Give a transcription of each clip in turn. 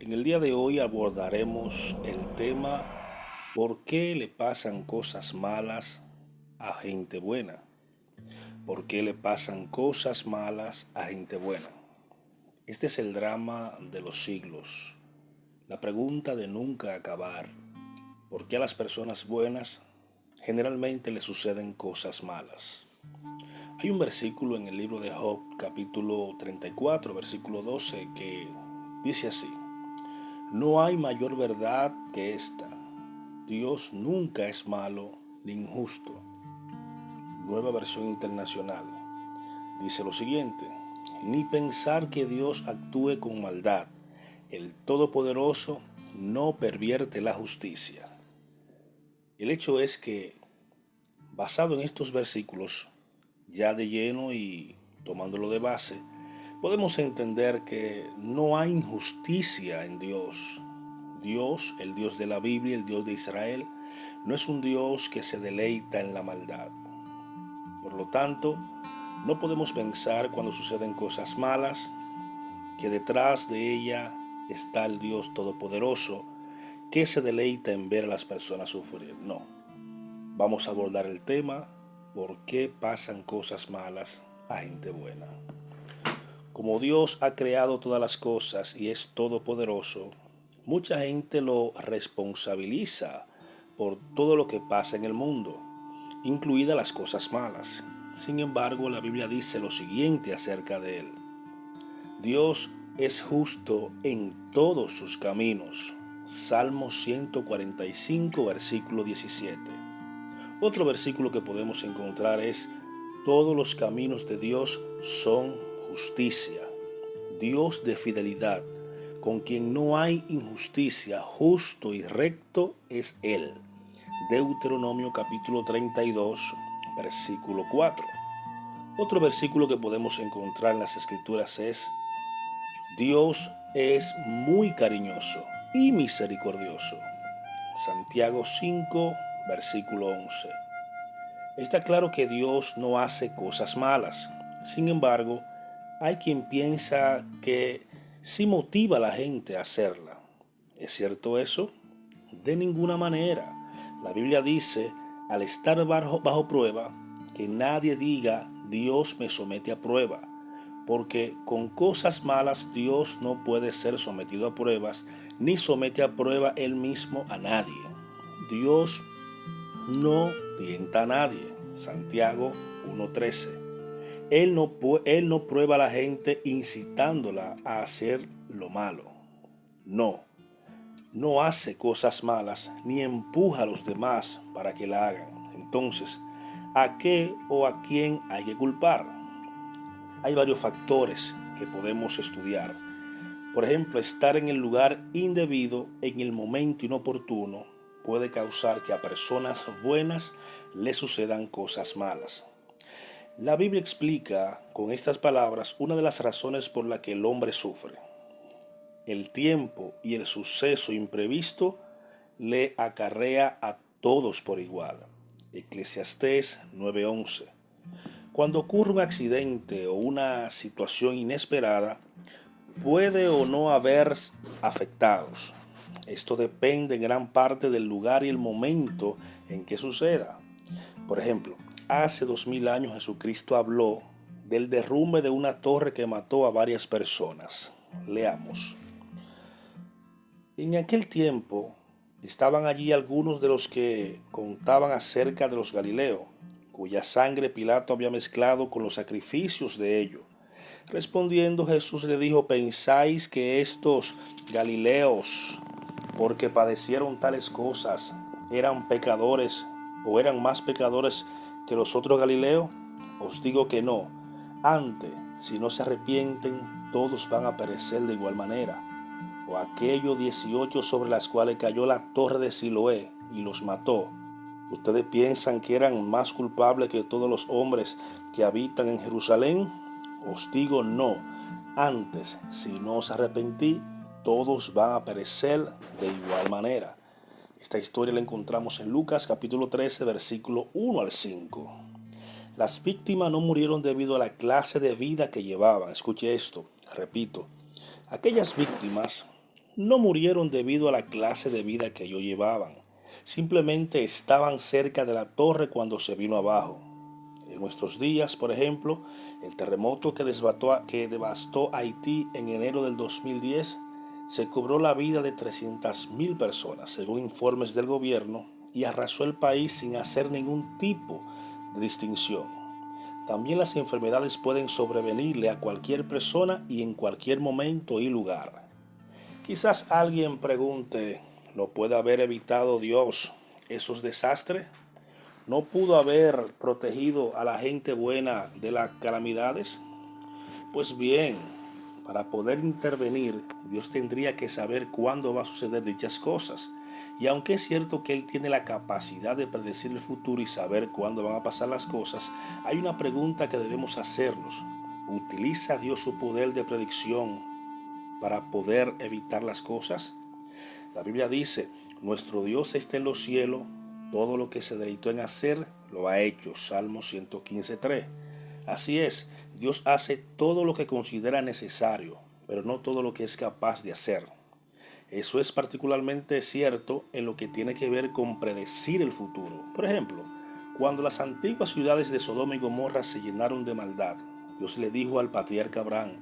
En el día de hoy abordaremos el tema ¿por qué le pasan cosas malas a gente buena? ¿Por qué le pasan cosas malas a gente buena? Este es el drama de los siglos, la pregunta de nunca acabar. ¿Por qué a las personas buenas generalmente les suceden cosas malas? Hay un versículo en el libro de Job, capítulo 34, versículo 12, que dice así: no hay mayor verdad que esta. Dios nunca es malo ni injusto. Nueva versión internacional. Dice lo siguiente: ni pensar que Dios actúe con maldad. El Todopoderoso no pervierte la justicia. El hecho es que, basado en estos versículos, ya de lleno y tomándolo de base, podemos entender que no hay injusticia en Dios. Dios, el Dios de la Biblia, el Dios de Israel, no es un Dios que se deleita en la maldad. Por lo tanto, no podemos pensar cuando suceden cosas malas que detrás de ella está el Dios Todopoderoso que se deleita en ver a las personas sufrir. No. Vamos a abordar el tema: ¿por qué pasan cosas malas a gente buena? Como Dios ha creado todas las cosas y es todopoderoso, mucha gente lo responsabiliza por todo lo que pasa en el mundo, incluidas las cosas malas. Sin embargo, la Biblia dice lo siguiente acerca de él: Dios es justo en todos sus caminos. Salmo 145, versículo 17. Otro versículo que podemos encontrar es: todos los caminos de Dios son justicia. Dios de fidelidad, con quien no hay injusticia, justo y recto es Él. Deuteronomio capítulo 32, versículo 4. Otro versículo que podemos encontrar en las Escrituras es: Dios es muy cariñoso y misericordioso. Santiago 5, versículo 11. Está claro que Dios no hace cosas malas. Sin embargo, hay quien piensa que sí motiva a la gente a hacerla. ¿Es cierto eso? De ninguna manera. La Biblia dice, al estar bajo prueba, que nadie diga Dios me somete a prueba, porque con cosas malas Dios no puede ser sometido a pruebas, ni somete a prueba Él mismo a nadie. Dios no tienta a nadie. Santiago 1:13. Él no prueba a la gente incitándola a hacer lo malo. No, no hace cosas malas ni empuja a los demás para que la hagan. Entonces, ¿a qué o a quién hay que culpar? Hay varios factores que podemos estudiar. Por ejemplo, estar en el lugar indebido en el momento inoportuno puede causar que a personas buenas les sucedan cosas malas. La Biblia explica con estas palabras una de las razones por la que el hombre sufre. El tiempo y el suceso imprevisto le acarrea a todos por igual. Eclesiastés 9:11. Cuando ocurre un accidente o una situación inesperada, puede o no haber afectados. Esto depende en gran parte del lugar y el momento en que suceda. Por ejemplo, hace 2000 años Jesucristo habló del derrumbe de una torre que mató a varias personas. Leamos. En aquel tiempo estaban allí algunos de los que contaban acerca de los Galileos, cuya sangre Pilato había mezclado con los sacrificios de ellos. Respondiendo Jesús le dijo: ¿pensáis que estos Galileos, porque padecieron tales cosas, eran pecadores o eran más pecadores que los otros Galileos? Os digo que no. Antes, si no se arrepienten, todos van a perecer de igual manera. O aquellos 18 sobre las cuales cayó la torre de Siloé y los mató, ¿ustedes piensan que eran más culpables que todos los hombres que habitan en Jerusalén? Os digo no. Antes, si no os arrepentí, todos van a perecer de igual manera. Esta historia la encontramos en Lucas capítulo 13, versículo 1 al 5. Las víctimas no murieron debido a la clase de vida que llevaban. Escuche esto, repito. Aquellas víctimas no murieron debido a la clase de vida que ellos llevaban. Simplemente estaban cerca de la torre cuando se vino abajo. En nuestros días, por ejemplo, el terremoto que devastó Haití en enero del 2010 se cobró la vida de 300.000 personas, según informes del gobierno, y arrasó el país sin hacer ningún tipo de distinción. También las enfermedades pueden sobrevenirle a cualquier persona y en cualquier momento y lugar. Quizás alguien pregunte, ¿no puede haber evitado Dios esos desastres? ¿No pudo haber protegido a la gente buena de las calamidades? Pues bien, para poder intervenir, Dios tendría que saber cuándo va a suceder dichas cosas. Y aunque es cierto que Él tiene la capacidad de predecir el futuro y saber cuándo van a pasar las cosas, hay una pregunta que debemos hacernos. ¿Utiliza Dios su poder de predicción para poder evitar las cosas? La Biblia dice, nuestro Dios está en los cielos, todo lo que se deleitó en hacer, lo ha hecho. Salmo 115:3. Así es, Dios hace todo lo que considera necesario, pero no todo lo que es capaz de hacer. Eso es particularmente cierto en lo que tiene que ver con predecir el futuro. Por ejemplo, cuando las antiguas ciudades de Sodoma y Gomorra se llenaron de maldad, Dios le dijo al patriarca Abraham,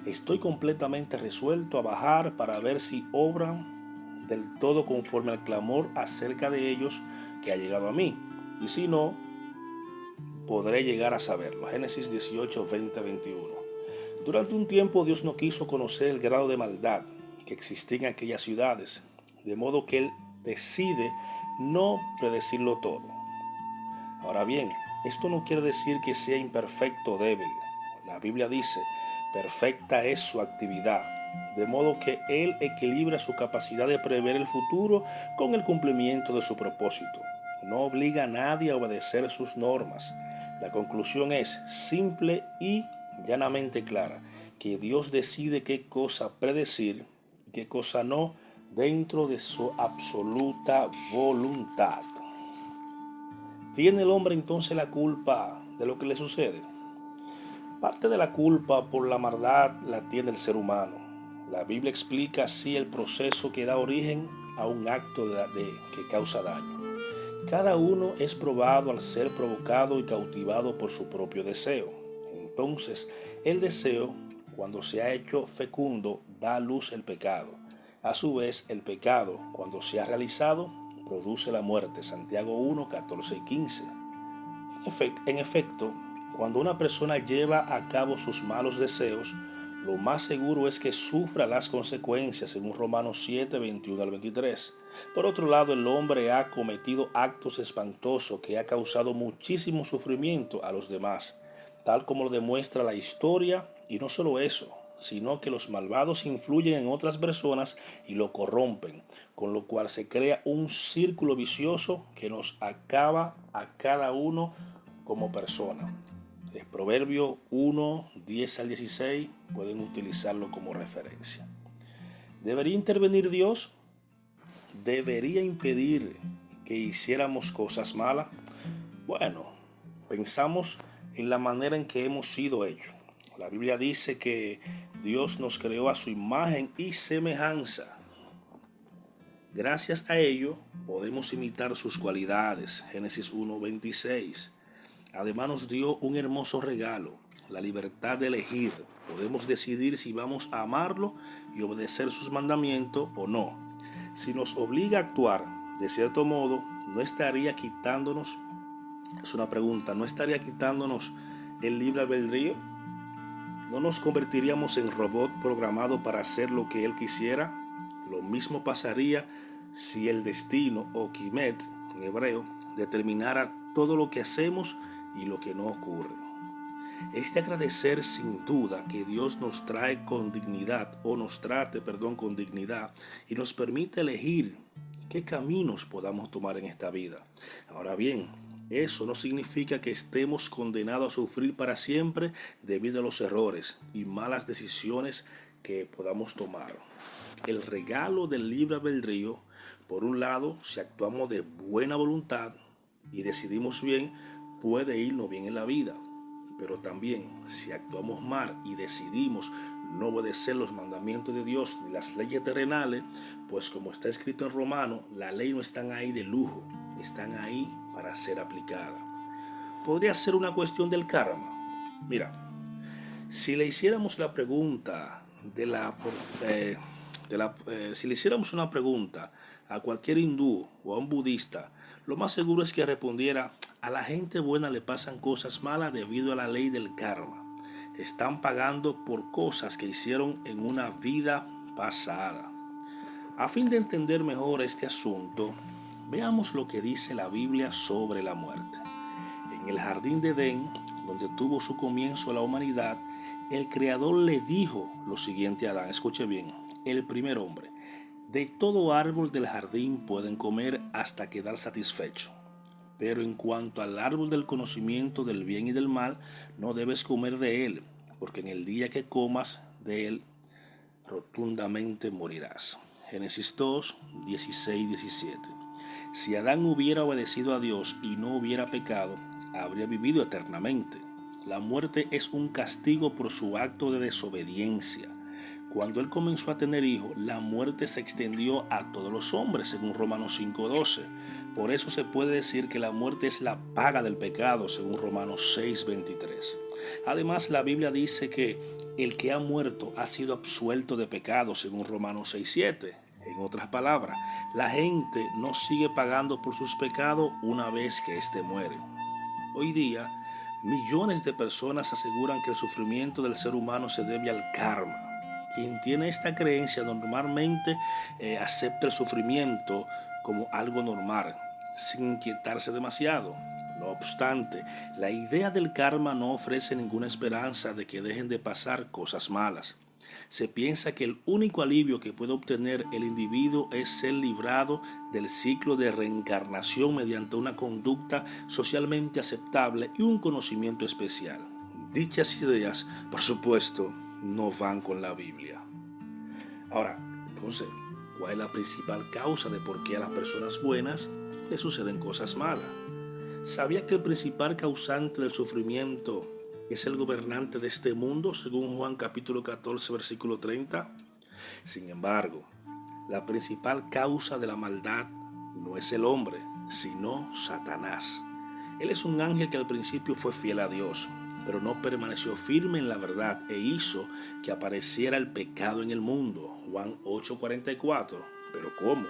estoy completamente resuelto a bajar para ver si obran del todo conforme al clamor acerca de ellos que ha llegado a mí. Y si no, podré llegar a saberlo. Génesis 18, 20, 21. Durante un tiempo Dios no quiso conocer el grado de maldad que existía en aquellas ciudades, de modo que Él decide no predecirlo todo. Ahora bien, esto no quiere decir que sea imperfecto o débil. La Biblia dice, perfecta es su actividad, de modo que Él equilibra su capacidad de prever el futuro con el cumplimiento de su propósito. No obliga a nadie a obedecer sus normas. La conclusión es simple y llanamente clara, que Dios decide qué cosa predecir y qué cosa no dentro de su absoluta voluntad. ¿Tiene el hombre entonces la culpa de lo que le sucede? Parte de la culpa por la maldad la tiene el ser humano. La Biblia explica así el proceso que da origen a un acto que causa daño. Cada uno es probado al ser provocado y cautivado por su propio deseo. Entonces, el deseo, cuando se ha hecho fecundo, da a luz el pecado. A su vez, el pecado, cuando se ha realizado, produce la muerte. Santiago 1, 14 y 15. En efecto, cuando una persona lleva a cabo sus malos deseos, lo más seguro es que sufra las consecuencias, según Romanos 7, 21 al 23. Por otro lado, el hombre ha cometido actos espantosos que ha causado muchísimo sufrimiento a los demás, tal como lo demuestra la historia, y no solo eso, sino que los malvados influyen en otras personas y lo corrompen, con lo cual se crea un círculo vicioso que nos acaba a cada uno como persona. El Proverbio 1, 10 al 16 pueden utilizarlo como referencia. ¿Debería intervenir Dios? ¿Debería impedir que hiciéramos cosas malas? Bueno, pensamos en la manera en que hemos sido hechos. La Biblia dice que Dios nos creó a su imagen y semejanza. Gracias a ello podemos imitar sus cualidades. Génesis 1, 26. Además nos dio un hermoso regalo, la libertad de elegir. Podemos decidir si vamos a amarlo y obedecer sus mandamientos o no. Si nos obliga a actuar de cierto modo, no estaría quitándonos, es una pregunta, ¿no estaría quitándonos el libre albedrío? ¿No nos convertiríamos en robot programado para hacer lo que Él quisiera? Lo mismo pasaría si el destino o Quimet, en hebreo, determinara todo lo que hacemos y lo que no ocurre. Es de agradecer sin duda que Dios nos trae con dignidad, o nos trate, con dignidad, y nos permite elegir qué caminos podamos tomar en esta vida. Ahora bien, eso no significa que estemos condenados a sufrir para siempre debido a los errores y malas decisiones que podamos tomar. El regalo del libre albedrío, por un lado, si actuamos de buena voluntad y decidimos bien, puede irnos bien en la vida. Pero también, si actuamos mal y decidimos no obedecer los mandamientos de Dios ni las leyes terrenales, pues como está escrito en Romanos, las leyes no están ahí de lujo, están ahí para ser aplicadas. Podría ser una cuestión del karma. Mira, si le hiciéramos la pregunta si le hiciéramos una pregunta a cualquier hindú o a un budista, lo más seguro es que respondiera: a la gente buena le pasan cosas malas debido a la ley del karma. Están pagando por cosas que hicieron en una vida pasada. A fin de entender mejor este asunto, veamos lo que dice la Biblia sobre la muerte. En el jardín de Edén, donde tuvo su comienzo la humanidad, el Creador le dijo lo siguiente a Adán: escuche bien, el primer hombre: de todo árbol del jardín pueden comer hasta quedar satisfechos, pero en cuanto al árbol del conocimiento del bien y del mal, no debes comer de él, porque en el día que comas de él, rotundamente morirás. Génesis 2, 16, 17. Si Adán hubiera obedecido a Dios y no hubiera pecado, habría vivido eternamente. La muerte es un castigo por su acto de desobediencia. Cuando él comenzó a tener hijos, la muerte se extendió a todos los hombres, según Romanos 5:12. Por eso se puede decir que la muerte es la paga del pecado, según Romanos 6:23. Además, la Biblia dice que el que ha muerto ha sido absuelto de pecado, según Romanos 6:7. En otras palabras, la gente no sigue pagando por sus pecados una vez que éste muere. Hoy día, millones de personas aseguran que el sufrimiento del ser humano se debe al karma. Quien tiene esta creencia normalmente acepta el sufrimiento como algo normal, sin inquietarse demasiado. No obstante, la idea del karma no ofrece ninguna esperanza de que dejen de pasar cosas malas. Se piensa que el único alivio que puede obtener el individuo es ser librado del ciclo de reencarnación mediante una conducta socialmente aceptable y un conocimiento especial. Dichas ideas, por supuesto, no van con la Biblia. Ahora, entonces, ¿cuál es la principal causa de por qué a las personas buenas les suceden cosas malas? ¿Sabía que el principal causante del sufrimiento es el gobernante de este mundo, según Juan capítulo 14, versículo 30? Sin embargo, la principal causa de la maldad no es el hombre, sino Satanás. Él es un ángel que al principio fue fiel a Dios, pero no permaneció firme en la verdad e hizo que apareciera el pecado en el mundo. Juan 8:44. ¿Pero cómo?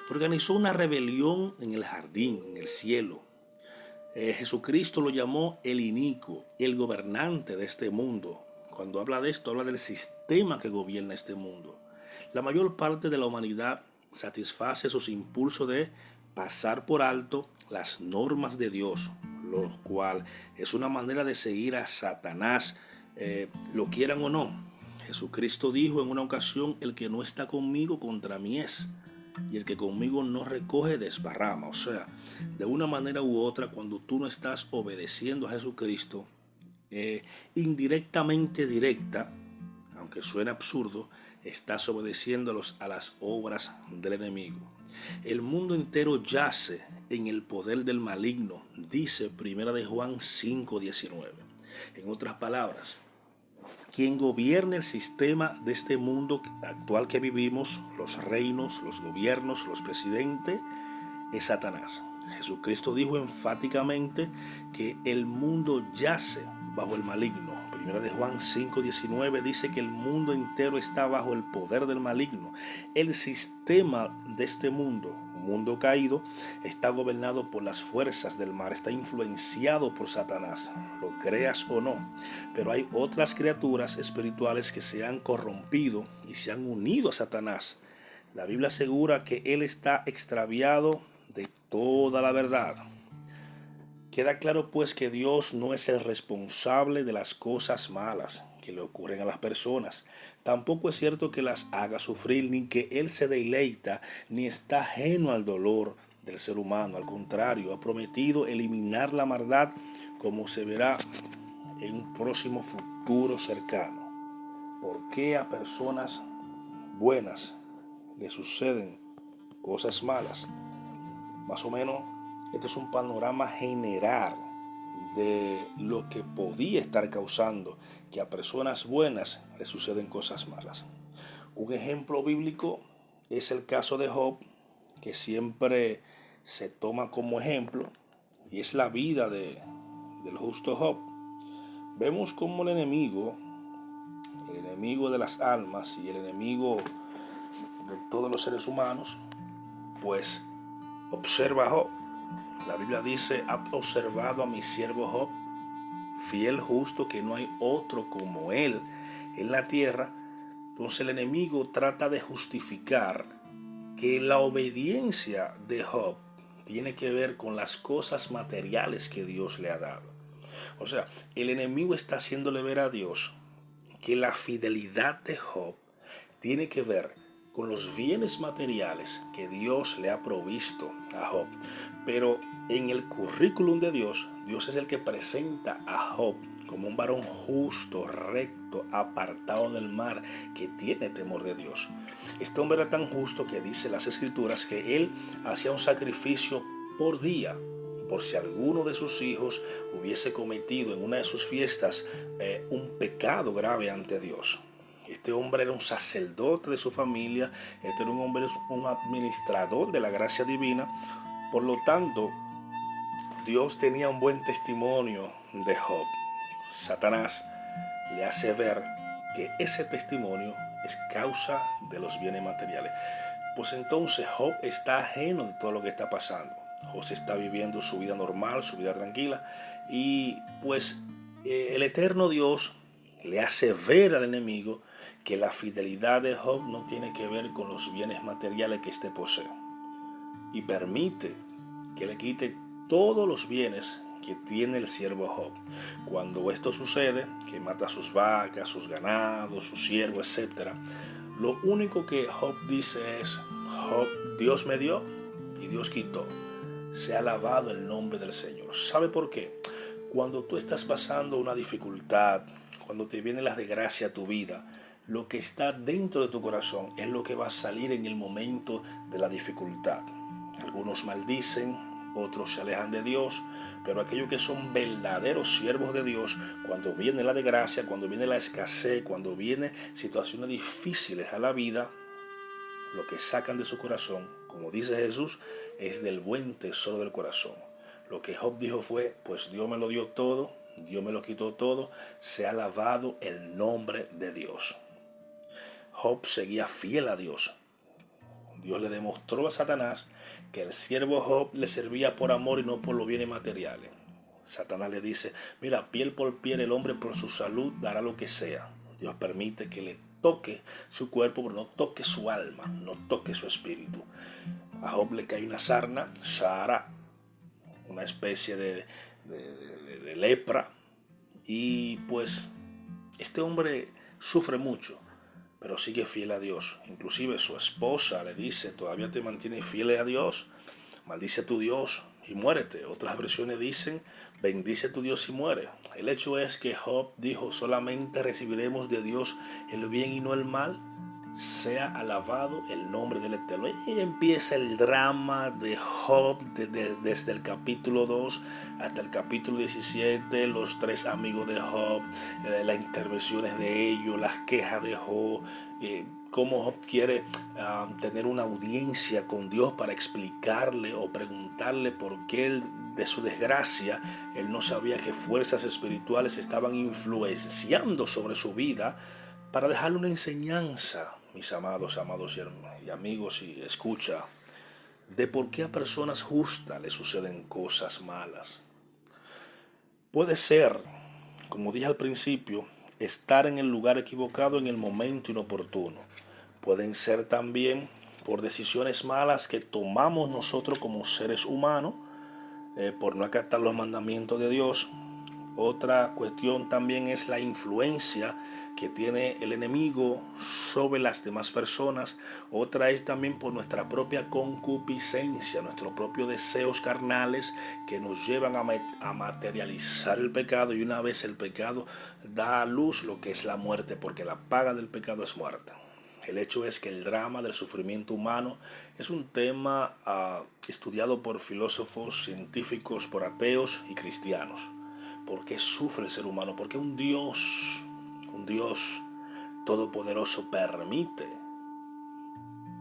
Organizó una rebelión en el jardín, en el cielo. Jesucristo lo llamó el inicuo, el gobernante de este mundo. Cuando habla de esto, habla del sistema que gobierna este mundo. La mayor parte de la humanidad satisface sus impulsos de pasar por alto las normas de Dios, lo cual es una manera de seguir a Satanás, lo quieran o no. Jesucristo dijo en una ocasión: el que no está conmigo contra mí es, y el que conmigo no recoge desparrama. O sea, de una manera u otra, cuando tú no estás obedeciendo a Jesucristo, indirectamente directa, aunque suene absurdo, estás obedeciendo a las obras del enemigo. El mundo entero yace en el poder del maligno, dice 1 de Juan 5:19. En otras palabras, quien gobierne el sistema de este mundo actual que vivimos, los reinos, los gobiernos, los presidentes, es Satanás. Jesucristo dijo enfáticamente que el mundo yace bajo el maligno. Primera de Juan 5:19 dice que el mundo entero está bajo el poder del maligno. El sistema de este mundo, un mundo caído, está gobernado por las fuerzas del mal, está influenciado por Satanás, lo creas o no. Pero hay otras criaturas espirituales que se han corrompido y se han unido a Satanás. La Biblia asegura que él está extraviado de toda la verdad. Queda claro pues que Dios no es el responsable de las cosas malas que le ocurren a las personas. Tampoco es cierto que las haga sufrir, ni que Él se deleita, ni está ajeno al dolor del ser humano. Al contrario, ha prometido eliminar la maldad, como se verá en un próximo futuro cercano. ¿Por qué a personas buenas le suceden cosas malas? Más o menos, este es un panorama general de lo que podía estar causando que a personas buenas les suceden cosas malas. Un ejemplo bíblico es el caso de Job, que siempre se toma como ejemplo, y es la vida del justo Job. Vemos como el enemigo de las almas y el enemigo de todos los seres humanos, pues observa a Job. La Biblia dice: ha observado a mi siervo Job, fiel, justo, que no hay otro como él en la tierra. Entonces el enemigo trata de justificar que la obediencia de Job tiene que ver con las cosas materiales que Dios le ha dado. O sea, el enemigo está haciéndole ver a Dios que la fidelidad de Job tiene que ver con los bienes materiales que Dios le ha provisto a Job. Pero en el currículum de Dios, Dios es el que presenta a Job como un varón justo, recto, apartado del mal, que tiene temor de Dios. Este hombre era tan justo que dice las Escrituras que él hacía un sacrificio por día, por si alguno de sus hijos hubiese cometido en una de sus fiestas un pecado grave ante Dios. Este hombre era un sacerdote de su familia, este era un hombre, un administrador de la gracia divina. Por lo tanto, Dios tenía un buen testimonio de Job. Satanás le hace ver que ese testimonio es causa de los bienes materiales. Pues entonces Job está ajeno de todo lo que está pasando. Job está viviendo su vida normal, su vida tranquila, y pues el eterno Dios le hace ver al enemigo que la fidelidad de Job no tiene que ver con los bienes materiales que éste posee, y permite que le quite todos los bienes que tiene el siervo Job. Cuando esto sucede, que mata sus vacas, sus ganados, sus siervos, etc., lo único que Job dice es: Job, Dios me dio y Dios quitó. Sea alabado el nombre del Señor. ¿Sabe por qué? Cuando tú estás pasando una dificultad, cuando te vienen las desgracias a tu vida, lo que está dentro de tu corazón es lo que va a salir en el momento de la dificultad. Algunos maldicen, otros se alejan de Dios, pero aquellos que son verdaderos siervos de Dios, cuando viene la desgracia, cuando viene la escasez, cuando vienen situaciones difíciles a la vida, lo que sacan de su corazón, como dice Jesús, es del buen tesoro del corazón. Lo que Job dijo fue: pues Dios me lo dio todo, Dios me lo quitó todo, sea alabado el nombre de Dios. Job seguía fiel a Dios. Dios le demostró a Satanás que el siervo Job le servía por amor y no por los bienes materiales. Satanás le dice: mira, piel por piel, el hombre por su salud dará lo que sea. Dios permite que le toque su cuerpo, pero no toque su alma, no toque su espíritu. A Job le cae una sarna, Sahara, una especie de lepra, y pues este hombre sufre mucho, pero sigue fiel a Dios. Inclusive su esposa le dice: todavía te mantienes fiel a Dios, maldice a tu Dios y muérete. Otras versiones dicen: bendice a tu Dios y muere. El hecho es que Job dijo: solamente recibiremos de Dios el bien y no el mal. Sea alabado el nombre del Eterno. Y empieza el drama de Job desde el capítulo 2 hasta el capítulo 17, los tres amigos de Job, las intervenciones de ellos, las quejas de Job, cómo Job quiere tener una audiencia con Dios para explicarle o preguntarle por qué él, de su desgracia, él no sabía que fuerzas espirituales estaban influenciando sobre su vida para dejarle una enseñanza, mis amados y amigos, y escucha, de por qué a personas justas les suceden cosas malas. Puede ser, como dije al principio, estar en el lugar equivocado en el momento inoportuno. Pueden ser también por decisiones malas que tomamos nosotros como seres humanos, por no acatar los mandamientos de Dios. Otra cuestión también es la influencia que tiene el enemigo sobre las demás personas. Otra es también por nuestra propia concupiscencia, nuestros propios deseos carnales que nos llevan a materializar el pecado, y una vez el pecado da a luz lo que es la muerte, porque la paga del pecado es muerte. El hecho es que el drama del sufrimiento humano es un tema estudiado por filósofos, científicos, por ateos y cristianos. ¿Por qué sufre el ser humano? ¿Por qué un Dios todopoderoso permite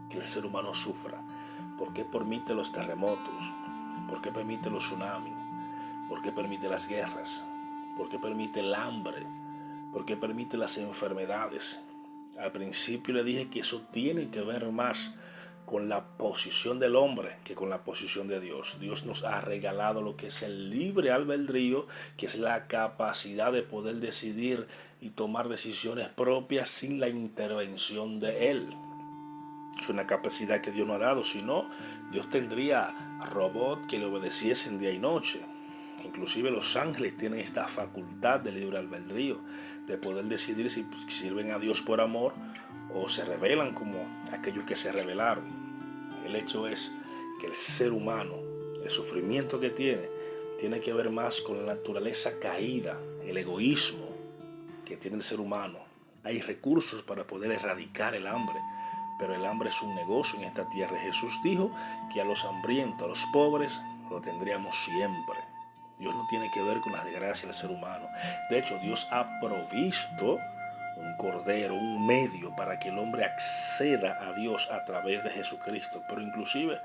que el ser humano sufra? ¿Por qué permite los terremotos? ¿Por qué permite los tsunamis? ¿Por qué permite las guerras? ¿Por qué permite el hambre? ¿Por qué permite las enfermedades? Al principio le dije que eso tiene que ver más con la posición del hombre que con la posición de Dios. Dios nos ha regalado lo que es el libre albedrío, que es la capacidad de poder decidir y tomar decisiones propias sin la intervención de Él. Es una capacidad que Dios no ha dado, si no, Dios tendría robots que le obedeciesen día y noche. Inclusive los ángeles tienen esta facultad de libre albedrío, de poder decidir si sirven a Dios por amor o se rebelan como aquellos que se rebelaron. El hecho es que el ser humano, el sufrimiento que tiene que ver más con la naturaleza caída, el egoísmo que tiene el ser humano. Hay recursos para poder erradicar el hambre, pero el hambre es un negocio en esta tierra. Jesús dijo que a los hambrientos, a los pobres, lo tendríamos siempre. Dios no tiene que ver con las desgracias del ser humano. De hecho, Dios ha provisto un cordero, un medio para que el hombre acceda a Dios a través de Jesucristo. Pero inclusive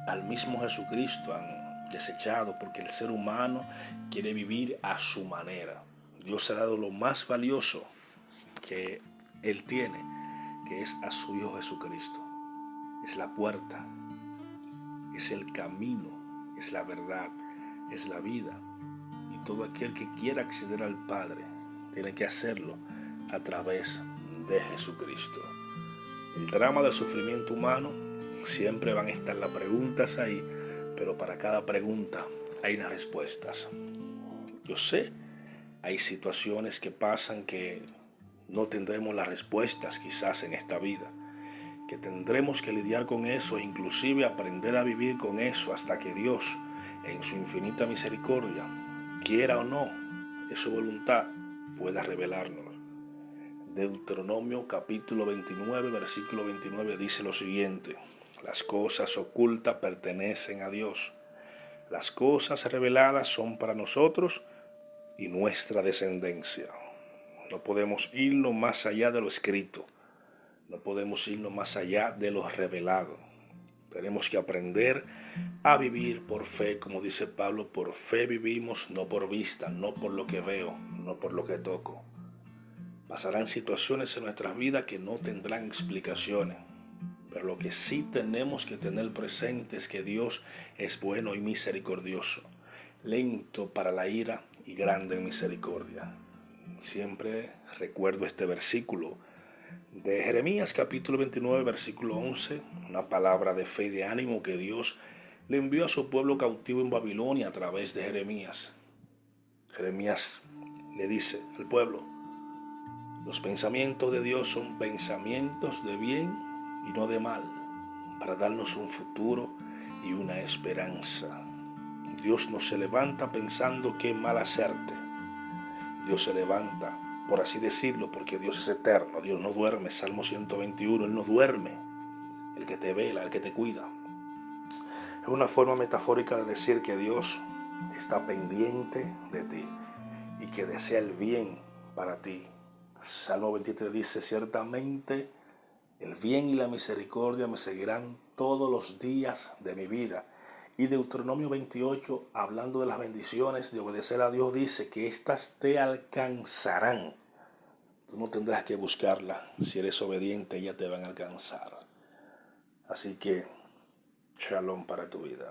al mismo Jesucristo han desechado porque el ser humano quiere vivir a su manera. Dios ha dado lo más valioso que Él tiene, que es a su Hijo Jesucristo. Es la puerta, es el camino, es la verdad, es la vida. Y todo aquel que quiera acceder al Padre tiene que hacerlo a través de Jesucristo. El drama del sufrimiento humano, siempre van a estar las preguntas ahí, pero para cada pregunta hay unas respuestas. Yo sé, hay situaciones que pasan que no tendremos las respuestas quizás en esta vida, que tendremos que lidiar con eso e inclusive aprender a vivir con eso hasta que Dios, en su infinita misericordia, quiera o no, es su voluntad, pueda revelarnos. Deuteronomio capítulo 29, versículo 29 dice lo siguiente: las cosas ocultas pertenecen a Dios, las cosas reveladas son para nosotros y nuestra descendencia. No podemos irnos más allá de lo escrito, no podemos irnos más allá de lo revelado. Tenemos que aprender a vivir por fe, como dice Pablo, por fe vivimos, no por vista, no por lo que veo, no por lo que toco. Pasarán situaciones en nuestras vidas que no tendrán explicaciones, pero lo que sí tenemos que tener presente es que Dios es bueno y misericordioso, lento para la ira y grande en misericordia. Siempre recuerdo este versículo de Jeremías capítulo 29, versículo 11, una palabra de fe y de ánimo que Dios le envió a su pueblo cautivo en Babilonia a través de Jeremías. Jeremías le dice al pueblo: los pensamientos de Dios son pensamientos de bien y no de mal, para darnos un futuro y una esperanza. Dios no se levanta pensando qué mal hacerte. Dios se levanta, por así decirlo, porque Dios es eterno. Dios no duerme. Salmo 121, Él no duerme. El que te vela, el que te cuida. Es una forma metafórica de decir que Dios está pendiente de ti y que desea el bien para ti. Salmo 23 dice: ciertamente el bien y la misericordia me seguirán todos los días de mi vida. Y Deuteronomio 28, hablando de las bendiciones de obedecer a Dios, dice que éstas te alcanzarán. Tú no tendrás que buscarlas. Si eres obediente, ellas te van a alcanzar. Así que, shalom para tu vida.